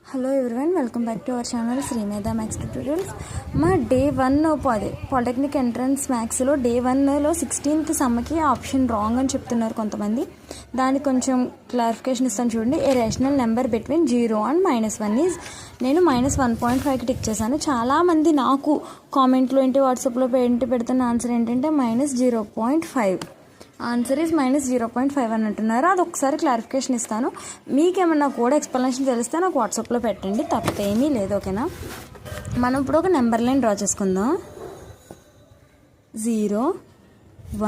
Hello everyone, welcome back to our channel Sri Medha maths tutorials. మా day 1 అదే polytechnic entrance మ్యాథ్స్లో day 1లో 16th సమ్కి option wrong అని చెప్తున్నారు కొంతమంది. దానికి కొంచెం క్లారిఫికేషన్ ఇస్తాను చూడండి. A rational number between 0 and -1 is, నేను -1.5కి టిక్ చేశాను. చాలామంది నాకు కామెంట్లో ఏంటి వాట్సాప్లో పెడుతున్న ఆన్సర్ ఏంటంటే -0.5, ఆన్సర్ ఈజ్ -0.5 అని అంటున్నారు. అది ఒకసారి క్లారిఫికేషన్ ఇస్తాను. మీకేమన్నా కూడా ఎక్స్ప్లెనేషన్ తెలిస్తే నాకు వాట్సాప్లో పెట్టండి, తప్పేమీ లేదు. ఓకేనా? మనం ఇప్పుడు ఒక నెంబర్ లైన్ డ్రా చేసుకుందాం. 0,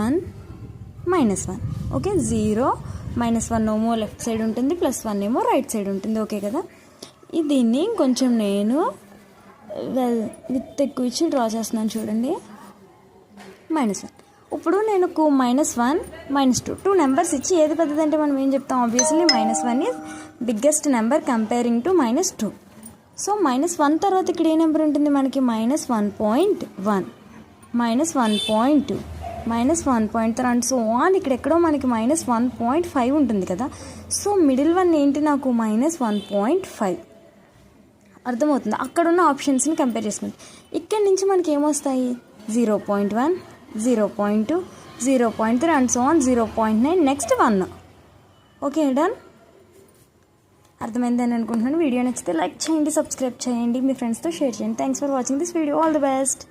1, -1. ఓకే, 0, -1 ఏమో లెఫ్ట్ సైడ్ ఉంటుంది, +1 ఏమో రైట్ సైడ్ ఉంటుంది. ఓకే కదా? దీన్ని కొంచెం నేను విత్ ఎక్కువ ఇచ్చి డ్రా చేస్తున్నాను చూడండి. -1. ఇప్పుడు నేను -1, -2 2 నెంబర్స్ ఇచ్చి ఏది పెద్దదంటే మనం ఏం చెప్తాం? Obviously -1 is biggest number comparing to -2. So -1 తర్వాత ఇక్కడ ఏ నెంబర్ ఉంటుంది మనకి? -1.1, -1.2, -1.3 అండ్ సో ఆన్. ఇక్కడ ఎక్కడో మనకి -1.5 ఉంటుంది కదా. సో మిడిల్ వన్ ఏంటి? నాకు -1.5. అర్థమవుతుంది? అక్కడున్న ఆప్షన్స్ని కంపేర్ చేసుకుంటే ఇక్కడి నుంచి మనకి ఏమొస్తాయి? 0.1, 0.2, 0.3 and so on, 0.9, next 1. Okay, done. అర్థమైందని అనుకుంటున్నాను. వీడియో నచ్చితే లైక్ చేయండి, సబ్స్క్రైబ్ చేయండి, మీ ఫ్రెండ్స్తో షేర్ చేయండి. Thanks for watching this video. All the best.